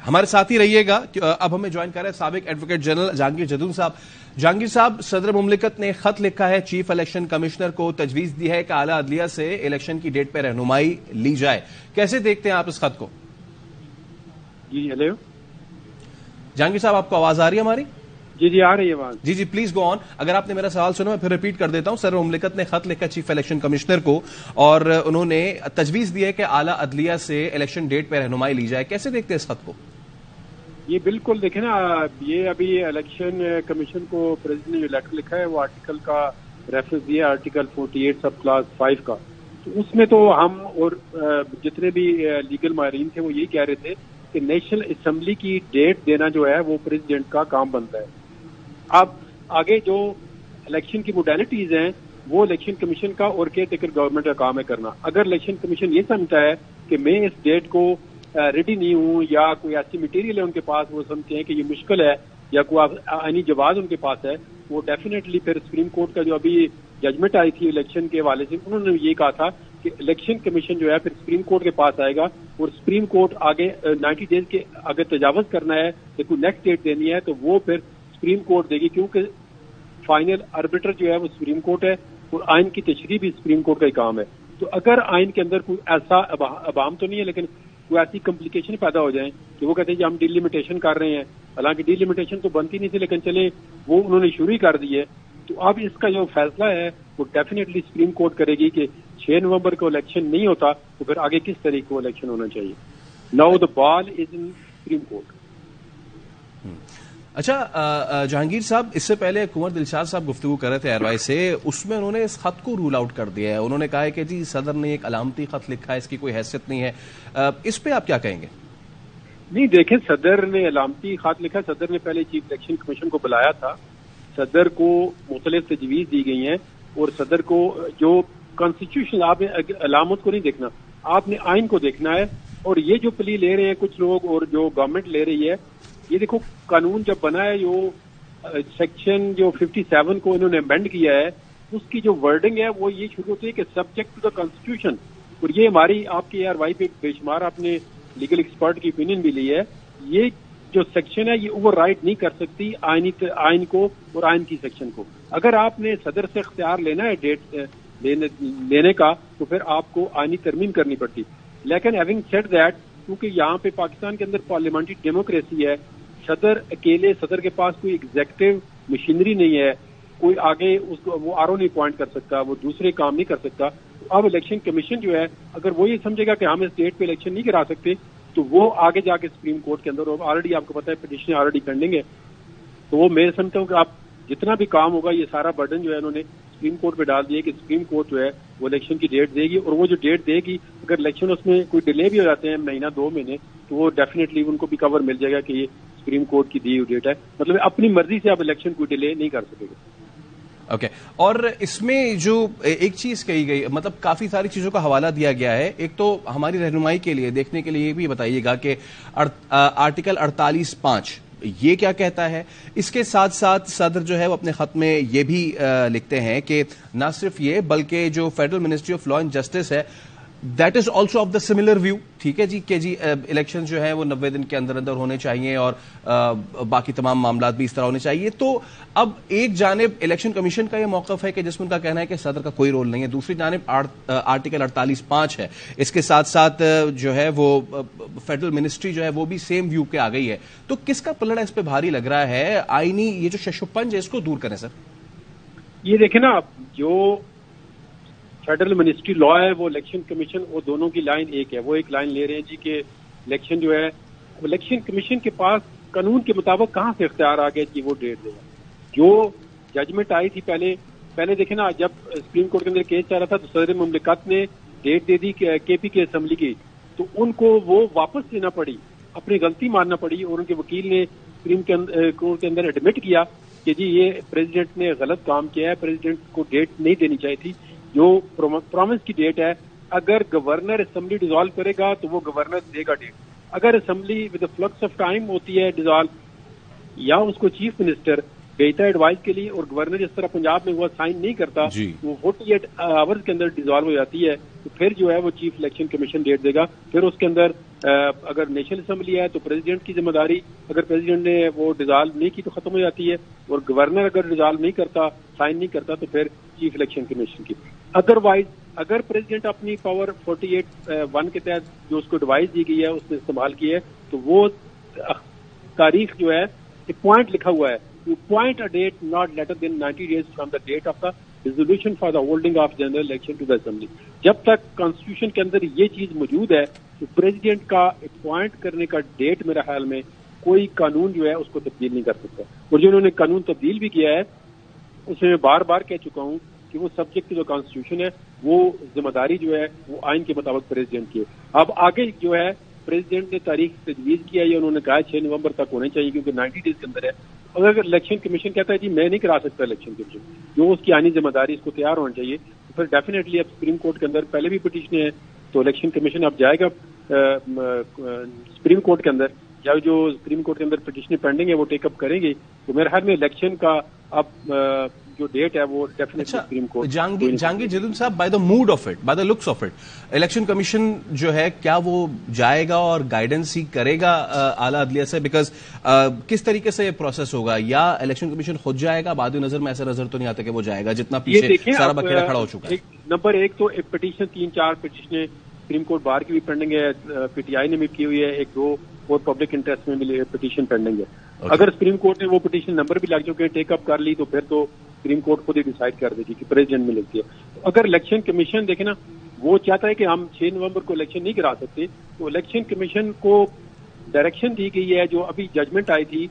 ہمارے ساتھ ہی رہیے گا. اب ہمیں جوائن کر رہے ہیں سابق ایڈوکیٹ جنرل جہانگیر جدون صاحب. جہانگیر صاحب، صدر مملکت نے خط لکھا ہے چیف الیکشن کمشنر کو، تجویز دی ہے کہ اعلیٰ عدلیہ سے الیکشن کی ڈیٹ پہ رہنمائی لی جائے. کیسے دیکھتے ہیں آپ اس خط کو؟ جی ہیلو جہانگیر صاحب، آپ کو آواز آ رہی ہے ہماری؟ جی آ رہی ہے آواز. جی پلیز گو آن. اگر آپ نے میرا سوال سنا میں پھر ریپیٹ کر دیتا ہوں. صدر مملکت نے خط لکھا چیف الیکشن کمشنر کو اور انہوں نے تجویز دی ہے کہ اعلیٰ عدلیہ سے الیکشن ڈیٹ پہ رہنمائی لی جائے. کیسے دیکھتے ہیں اس خط کو؟ یہ بالکل دیکھیں نا، یہ ابھی الیکشن کمیشن کو پریزیڈنٹ نے جو لیٹر لکھا ہے وہ آرٹیکل کا ریفرنس دیا، آرٹیکل 48 سب کلاس 5 کا. تو اس میں تو ہم اور جتنے بھی لیگل ماہرین تھے وہ یہی کہہ رہے تھے کہ نیشنل اسمبلی کی ڈیٹ دینا جو ہے وہ پریزیڈنٹ کا کام بنتا ہے. اب آگے جو الیکشن کی موڈیلٹیز ہیں وہ الیکشن کمیشن کا اور کیئر ٹیکر گورنمنٹ کا کام ہے کرنا. اگر الیکشن کمیشن یہ سمجھتا ہے کہ میں اس ڈیٹ کو ریڈی نہیں ہوں یا کوئی ایسی مٹیریل ہے ان کے پاس وہ سمجھتے ہیں کہ یہ مشکل ہے یا کوئی آئینی جواز ان کے پاس ہے، وہ ڈیفینیٹلی پھر سپریم کورٹ کا جو ابھی ججمنٹ آئی تھی الیکشن کے حوالے سے انہوں نے یہ کہا تھا کہ الیکشن کمیشن جو ہے پھر سپریم کورٹ کے پاس آئے گا اور سپریم کورٹ آگے 90 ڈیز کے اگر تجاوز کرنا ہے یا کوئی نیکسٹ ڈیٹ دینی ہے تو وہ پھر سپریم کورٹ دے گی، کیونکہ فائنل آربیٹر جو ہے وہ سپریم کورٹ ہے اور آئین کی تشریح بھی سپریم کورٹ کا ہی کام ہے. تو اگر آئین کے اندر کوئی ایسا ابہام تو نہیں ہے لیکن کوئی ایسی کمپلیکیشن پیدا ہو جائیں کہ وہ کہتے ہیں کہ ہم ڈیلیمیٹیشن کر رہے ہیں، حالانکہ ڈیلیمیٹیشن تو بنتی نہیں تھی لیکن چلے وہ انہوں نے شروع ہی کر دی ہے. تو اب اس کا جو فیصلہ ہے وہ ڈیفینیٹلی سپریم کورٹ کرے گی کہ 6 نومبر کو الیکشن نہیں ہوتا تو پھر آگے کس طریقے کو الیکشن ہونا چاہیے. Now the ball is in supreme court. اچھا جہانگیر صاحب، اس سے پہلے کنور دلشاد صاحب گفتگو کر رہے تھے ایئر سے، اس میں انہوں نے اس خط کو رول آؤٹ کر دیا ہے. انہوں نے کہا ہے کہ جی صدر نے ایک علامتی خط لکھا ہے، اس کی کوئی حیثیت نہیں ہے. اس پہ آپ کیا کہیں گے؟ نہیں دیکھیں، صدر نے علامتی خط لکھا. صدر نے پہلے چیف الیکشن کمیشن کو بلایا تھا، صدر کو مختلف تجویز دی گئی ہیں اور صدر کو جو کانسٹیٹیوشن، آپ نے علامت کو نہیں دیکھنا، آپ نے آئین کو دیکھنا ہے. اور یہ جو پلی لے رہے ہیں کچھ لوگ اور جو گورنمنٹ لے رہی ہے، یہ دیکھو قانون جب بنا ہے جو سیکشن جو 57 کو انہوں نے امینڈ کیا ہے اس کی جو ورڈنگ ہے وہ یہ شروع ہوتی ہے کہ سبجیکٹ ٹو دا کانسٹیٹیوشن. اور یہ ہماری آپ کے ARY پہ بے شمار آپ نے لیگل ایکسپرٹ کی اوپینین بھی لی ہے. یہ جو سیکشن ہے یہ اوور رائڈ نہیں کر سکتی آئین کو اور آئین کی سیکشن کو. اگر آپ نے صدر سے اختیار لینا ہے ڈیٹ لینے کا تو پھر آپ کو آئینی ترمیم کرنی پڑتی. لیکن ہیونگ سیڈ دیٹ، کیونکہ یہاں پہ پاکستان کے اندر پارلیمنٹری ڈیموکریسی ہے، صدر اکیلے، صدر کے پاس کوئی ایگزیکٹو مشینری نہیں ہے، کوئی آگے اس کو وہ RO نہیں اپوائنٹ کر سکتا، وہ دوسرے کام نہیں کر سکتا. اب الیکشن کمیشن جو ہے اگر وہ یہ سمجھے گا کہ ہم اس ڈیٹ پہ الیکشن نہیں کرا سکتے تو وہ آگے جا کے سپریم کورٹ کے اندر آلریڈی آپ کو پتا ہے پٹیشن آلریڈی پینڈنگ ہے. تو وہ میں سمجھتا ہوں کہ آپ جتنا بھی کام ہوگا یہ سارا برڈن جو ہے انہوں نے سپریم کورٹ پہ ڈال دیا کہ سپریم کورٹ جو ہے وہ الیکشن کی ڈیٹ دے گی. اور وہ جو ڈیٹ دے گی اگر الیکشن اس میں کوئی ڈیلے بھی ہو جاتے ہیں مہینہ 2 مہینے تو وہ ڈیفینیٹلی ان کو بھی کور مل جائے گا کہ یہ سپریم کورٹ کی دی ہوئی ڈیٹ ہے. مطلب اپنی مرضی سے آپ الیکشن کوئی ڈیلے نہیں کر سکے گا. اوکے. اور اس میں جو ایک چیز کہی گئی، مطلب کافی ساری چیزوں کا حوالہ دیا گیا ہے. ایک تو ہماری رہنمائی کے لیے دیکھنے کے لیے یہ بھی بتائیے گا کہ آرٹیکل 48(5) یہ کیا کہتا ہے. اس کے ساتھ ساتھ صدر جو ہے وہ اپنے خط میں یہ بھی لکھتے ہیں کہ نہ صرف یہ بلکہ جو federal ministry of law and justice ہے that is also of the similar view. ٹھیک ہے جی، کہ جی الیکشن جو ہے وہ 90 دن کے اندر ہونے چاہیے اور باقی تمام معاملات بھی اس طرح ہونے چاہیے. تو اب ایک جانب الیکشن کمیشن کا یہ موقف ہے کہ جس میں ان کا کہنا ہے کہ صدر کا کوئی رول نہیں ہے، دوسری جانب آرٹیکل 48(5) ہے. اس کے ساتھ ساتھ جو ہے وہ فیڈرل منسٹری جو ہے وہ بھی سیم ویو کے آ گئی ہے. تو کس کا پلڑا اس پہ بھاری لگ رہا ہے؟ آئینی یہ جو شش و پنج ہے اس کو دور کریں سر. یہ دیکھیں نا، جو فیڈرل منسٹری لا ہے وہ الیکشن کمیشن وہ دونوں کی لائن ایک ہے. وہ ایک لائن لے رہے ہیں جی کہ الیکشن جو ہے الیکشن کمیشن کے پاس قانون کے مطابق کہاں سے اختیار آ گیا کہ وہ ڈیٹ دے گا. جو ججمنٹ آئی تھی پہلے دیکھیں نا، جب سپریم کورٹ کے اندر کیس چل رہا تھا تو صدر مملکت نے ڈیٹ دے دی KP کی اسمبلی کی، تو ان کو وہ واپس لینا پڑی، اپنی غلطی ماننا پڑی. اور ان کے وکیل نے سپریم کورٹ کے اندر ایڈمٹ کیا کہ جی یہ پریزیڈنٹ نے غلط کام کیا ہے، پریزیڈنٹ کو ڈیٹ نہیں دینی چاہیے تھی. جو پرومس کی ڈیٹ ہے، اگر گورنر اسمبلی ڈیزالو کرے گا تو وہ گورنر دے گا ڈیٹ. اگر assembly with flux of time ہوتی ہے ڈیزالو یا اس کو چیف منسٹر بھیجتا ہے ایڈوائز کے لیے اور گورنر اس طرح پنجاب میں ہوا سائن نہیں کرتا وہ 48 آورز کے اندر ڈیزالو ہو جاتی ہے تو پھر جو ہے وہ چیف الیکشن کمیشن ڈیٹ دے گا. پھر اس کے اندر اگر نیشنل اسمبلی ہے تو پریزیڈنٹ کی ذمہ داری، اگر پریزیڈنٹ نے وہ ڈیزالو نہیں کی تو ختم ہو جاتی ہے، اور گورنر اگر ڈیزالو نہیں کرتا، سائن نہیں کرتا، تو پھر چیف الیکشن کمیشن کی. ادروائز اگر پریزیڈنٹ اپنی پاور 48(1) کے تحت جو اس کو ڈیوائس دی گئی ہے اس نے استعمال کی ہے، تو وہ تاریخ جو ہے پوائنٹ لکھا ہوا ہے، point a date not later than 90 days from the date of the resolution for the holding of general election to the assembly. جب تک کانسٹیٹیوشن کے اندر یہ چیز موجود ہے تو پریزیڈنٹ کا اپوائنٹ کرنے کا ڈیٹ میرے خیال میں کوئی قانون جو ہے اس کو تبدیل نہیں کر سکتا. اور جو انہوں نے قانون تبدیل بھی کیا ہے اس میں بار بار کہہ چکا ہوں کہ وہ سبجیکٹ جو کانسٹیٹیوشن ہے وہ ذمہ داری جو ہے وہ آئین کے مطابق پریزیڈنٹ کی ہے. اب آگے جو ہے پریزیڈنٹ نے تاریخ تجویز کیا ہے، انہوں نے کہا 6 نومبر تک ہونے چاہیے کیونکہ 90 days کے اندر ہے. اگر الیکشن کمیشن کہتا ہے جی میں نہیں کرا سکتا الیکشن کمیشن، جو اس کی آئینی ذمہ داری اس کو تیار ہونا چاہیے، تو پھر ڈیفینیٹلی اب سپریم کورٹ کے اندر پہلے بھی پٹیشنیں ہیں تو الیکشن کمیشن اب جائے گا سپریم کورٹ کے اندر، یا جو سپریم کورٹ کے اندر پٹیشنیں پینڈنگ ہے وہ ٹیک اپ کریں گے. تو میرے خیال میں الیکشن کا اب جو ڈیٹ ہے وہ ڈیفینیٹلی سپریم کورٹ. جہانگیر جیلن صاحب، by the mode of it, by the looks of it, election commission جو ہے کیا وہ جائے گا اور گائیڈنس ہی کرے گا اعلیٰ عدلیہ سے؟ بیکاز کس طریقے سے یہ پروسیس ہوگا؟ یا الیکشن کمیشن خود جائے گا؟ بعد نظر میں ایسا نظر تو نہیں آتا کہ وہ جائے گا، جتنا پیچھے سارا بکیرا کھڑا ہو چکا ہے. نمبر ایک تو پٹیشن 3-4 پٹیشنیں سپریم کورٹ بار کی بھی پینڈنگ ہے، پی ٹی آئی نے بھی کی ہوئی ہے، 1-2 اور پبلک انٹرسٹ میں بھی پٹیشن پینڈنگ ہے. اگر سپریم کورٹ نے وہ پٹیشن نمبر بھی لگ چکے ہیں ٹیک اپ کر لی تو پھر تو سپریم کورٹ خود ہی ڈیسائیڈ کر دے گی کہ پریزیڈنٹ میں لگتی ہے. اگر الیکشن کمیشن دیکھیں نا وہ چاہتا ہے کہ ہم 6 نومبر کو الیکشن نہیں کرا سکتے، تو الیکشن کمیشن کو ڈائریکشن دی گئی ہے، جو ابھی ججمنٹ آئی تھی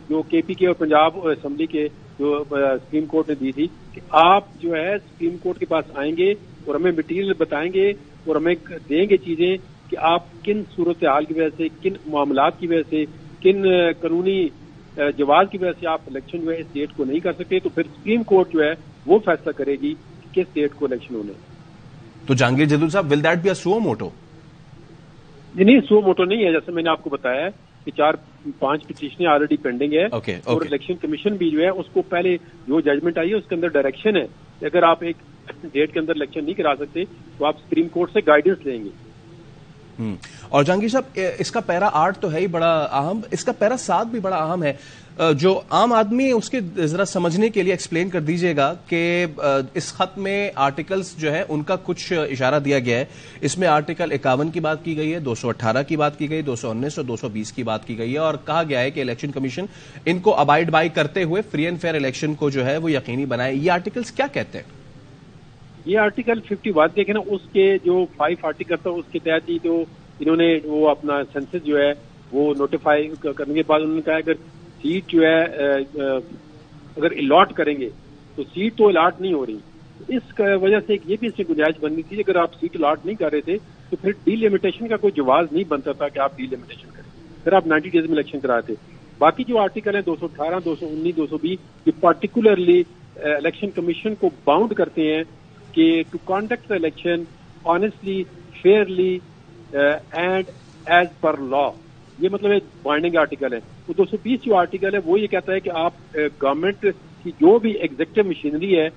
جو کے پی کے اور پنجاب اسمبلی کے جو سپریم کورٹ نے دی تھی کہ آپ جو ہے سپریم کورٹ کے پاس آئیں گے اور ہمیں مٹیریل بتائیں گے اور ہمیں دیں گے چیزیں کہ آپ کن صورتحال کی وجہ سے، کن معاملات کی وجہ سے، کن قانونی جواز کی وجہ سے آپ الیکشن جو ہے اس ڈیٹ کو نہیں کر سکتے، تو پھر سپریم کورٹ جو ہے وہ فیصلہ کرے گی کہ کس ڈیٹ کو الیکشن ہونے. تو جہانگیر جیلن صاحب، will that be a suo motu? نہیں، سو موٹو نہیں ہے، جیسے میں نے آپ کو بتایا ہے کہ 4-5 پٹیشنیں آلریڈی پینڈنگ ہے. اور الیکشن کمیشن بھی جو ہے اس کو پہلے جو ججمنٹ آئی ہے اس کے اندر ڈائریکشن ہے کہ اگر آپ ایک ڈیٹ کے اندر الیکشن نہیں کرا سکتے تو آپ سپریم کورٹ سے گائیڈنس لیں گے. اور جہانگیر صاحب، اس کا پیرا 8 تو ہے ہی بڑا اہم، اس کا پیرا 7 بھی بڑا اہم ہے. جو عام آدمی اس کے ذرا سمجھنے کے لیے ایکسپلین کر دیجئے گا کہ اس خط میں آرٹیکلز جو ہے ان کا کچھ اشارہ دیا گیا ہے. اس میں آرٹیکل 51 کی بات کی گئی ہے، 218 کی بات کی گئی، 219 اور 220 کی بات کی گئی ہے، اور کہا گیا ہے کہ الیکشن کمیشن ان کو ابائڈ بائی کرتے ہوئے فری اینڈ فیئر الیکشن کو جو ہے وہ یقینی بنائے. یہ آرٹیکلز کیا کہتے ہیں؟ یہ آرٹیکل 51 دیکھیں نا، اس کے جو 5 آرٹیکل تھا اس کے تحت ہی تو انہوں نے وہ اپنا سینسس جو ہے وہ نوٹیفائی کرنے کے بعد انہوں نے کہا اگر سیٹ جو ہے اگر الاٹ کریں گے تو سیٹ تو الاٹ نہیں ہو رہی. اس وجہ سے یہ بھی اس میں گنجائش بننی تھی، اگر آپ سیٹ الاٹ نہیں کر رہے تھے تو پھر ڈی لمیٹیشن کا کوئی جواز نہیں بنتا تھا کہ آپ ڈی لمیٹیشن کریں، پھر آپ 90 days میں الیکشن کراتے تھے. باقی جو آرٹیکل ہیں 218, 219, 220 یہ پرٹیکولرلی الیکشن کمیشن کو باؤنڈ کرتے ہیں کہ to conduct the election honestly, fairly and as per law. یہ مطلب ایک بائنڈنگ آرٹیکل ہے. تو 220 جو آرٹیکل ہے وہ یہ کہتا ہے کہ آپ گورنمنٹ کی جو بھی ایگزیکٹو مشینری ہے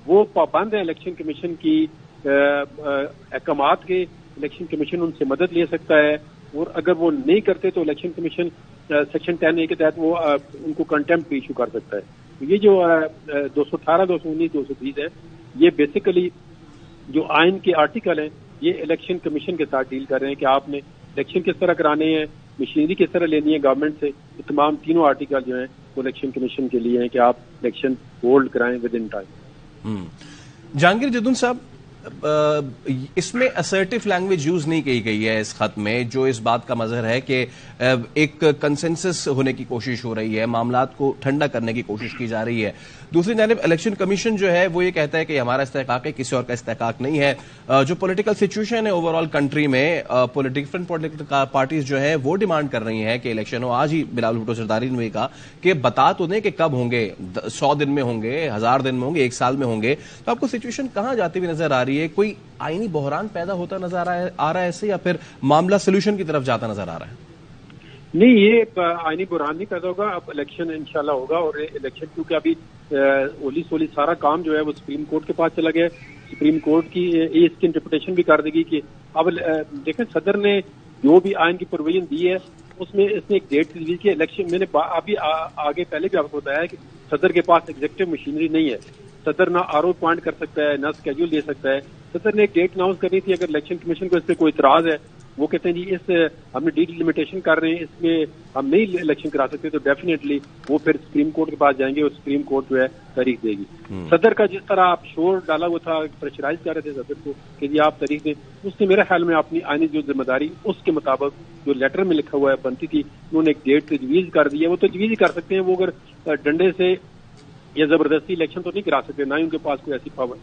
وہ پابند ہے الیکشن کمیشن کی احکامات کے. الیکشن کمیشن ان سے مدد لے سکتا ہے، اور اگر وہ نہیں کرتے تو الیکشن کمیشن سیکشن 10A کے تحت وہ ان کو کنٹمپٹ ایشو کر سکتا ہے. یہ جو 218, 219, 220 ہے یہ بیسیکلی جو آئین کے آرٹیکل ہیں یہ الیکشن کمیشن کے ساتھ ڈیل کر رہے ہیں کہ آپ نے الیکشن کس طرح کرانے ہیں، مشینری کس طرح لینی ہے گورنمنٹ سے. یہ تمام تینوں آرٹیکل جو ہیں وہ الیکشن کمیشن کے لیے ہیں کہ آپ الیکشن ہولڈ کرائیں ود ان ٹائم. جہانگیر جیلن صاحب، اس میں اسرٹیو لینگویج یوز نہیں کی گئی ہے اس خط میں، جو اس بات کا مظہر ہے کہ ایک کنسنسس ہونے کی کوشش ہو رہی ہے، معاملات کو ٹھنڈا کرنے کی کوشش کی جا رہی ہے. دوسری جانب الیکشن کمیشن جو ہے وہ یہ کہتا ہے کہ ہمارا استحقاق ہے، کسی اور کا استحقاق نہیں ہے. جو پولیٹیکل سچویشن ہے اوور آل کنٹری میں، ڈفرنٹ پولیٹیکل پارٹیز جو ہے وہ ڈیمانڈ کر رہی ہیں کہ الیکشن ہو. آج ہی بلال بھٹو زرداری نے کہا کہ بتا تو دیں کہ کب ہوں گے، 100 دن میں ہوں گے، 1000 دن میں ہوں گے، 1 سال میں ہوں گے. تو آپ کو سچویشن کہاں جاتی ہوئی نظر آ رہی ہے؟ کوئی آئینی بحران پیدا ہوتا نظر آ رہا ہے ایسے، یا پھر معاملہ سولوشن کی طرف جاتا نظر آ رہا ہے؟ نہیں، یہ آئینی بحران نہیں پیدا ہوگا. اب الیکشن انشاءاللہ ہوگا، اور الیکشن کیونکہ ابھی اولی سارا کام جو ہے وہ سپریم کورٹ کے پاس چلا گیا. سپریم کورٹ کی اس کی انٹرپریٹیشن بھی کر دے گی کہ اب دیکھیں صدر نے جو بھی آئین کی پروویژن دی ہے اس میں اس نے ایک ڈیٹ تجویز کی الیکشن. میں نے ابھی آگے پہلے بھی آپ کو بتایا کہ صدر کے پاس ایگزیکٹو مشینری نہیں ہے. صدر نہ آر او اپوائنٹ کر سکتا ہے نہ اسکیڈول دے سکتا ہے. صدر نے ایک ڈیٹ اناؤنس کرنی تھی. اگر الیکشن کمیشن کو اس پہ کوئی اعتراض ہے, وہ کہتے ہیں جی اس ہم نے ڈیٹ لمیٹیشن کر رہے ہیں, اس میں ہم نہیں الیکشن کرا سکتے, تو ڈیفینیٹلی وہ پھر سپریم کورٹ کے پاس جائیں گے اور سپریم کورٹ جو ہے تاریخ دے گی. صدر کا جس طرح آپ شور ڈالا ہوا تھا, پریشرائز کر رہے تھے صدر کو کہ جی آپ تاریخ دیں, اس نے میرے خیال میں اپنی آئینی جو ذمہ داری اس کے مطابق جو لیٹر میں لکھا ہوا ہے بنتی تھی, انہوں نے ایک ڈیٹ تجویز کر دی ہے. وہ تجویز ہی کر سکتے ہیں, وہ اگر ڈنڈے سے یا زبردستی الیکشن تو نہیں کرا سکتے, نہ ہی ان کے پاس کوئی ایسی پاور.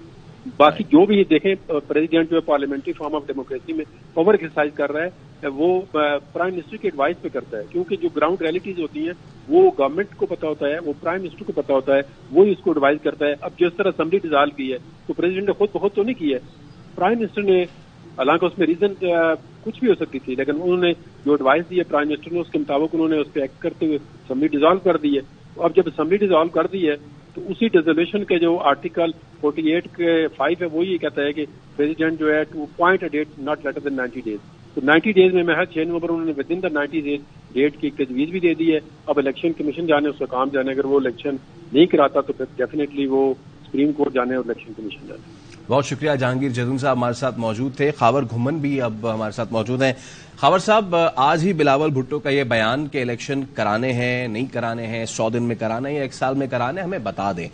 باقی جو بھی یہ دیکھیں پریزیڈنٹ جو ہے پارلیمنٹری فارم آف ڈیموکریسی میں پاور ایکسرسائز کر رہا ہے, وہ پرائم منسٹر کی ایڈوائس پہ کرتا ہے, کیونکہ جو گراؤنڈ ریئلٹیز ہوتی ہیں وہ گورنمنٹ کو پتا ہوتا ہے, وہ پرائم منسٹر کو پتا ہوتا ہے, وہی اس کو ایڈوائز کرتا ہے. اب جس طرح اسمبلی ڈیزالو کی ہے تو پریزیڈنٹ نے خود بہت تو نہیں کی ہے, پرائم منسٹر نے, حالانکہ اس میں ریزن کچھ بھی ہو سکتی تھی, لیکن انہوں نے جو ایڈوائس دی ہے پرائم منسٹر نے اس کے مطابق انہوں نے اس پہ ایکٹ کرتے ہوئے اسمبلی ڈیزالو کر دی ہے. اب جب اسمبلی ڈیزالو کر دی ہے تو اسی ڈیزولوشن کے جو آرٹیکل 48 کے 5 ہے وہ یہ کہتا ہے کہ پریزیڈنٹ جو ہے to appoint a date not later than 90 days. تو 90 days میں محض 6 نومبر انہوں نے within the 90 days date کی تجویز بھی دے دی ہے. اب الیکشن کمیشن جانے, اس کا کام جانے, اگر وہ الیکشن نہیں کراتا تو پھر ڈیفینیٹلی وہ سپریم کورٹ جانے اور الیکشن کمیشن جانے. بہت شکریہ جہانگیر جدون صاحب ہمارے ساتھ موجود تھے. خاور گھمن بھی اب ہمارے ساتھ موجود ہیں. خاور صاحب, آج ہی بلاول بھٹو کا یہ بیان کہ الیکشن کرانے ہیں نہیں کرانے ہیں, 100 دن میں کرانے ہیں یا 1 سال میں کرانے, ہمیں بتا دیں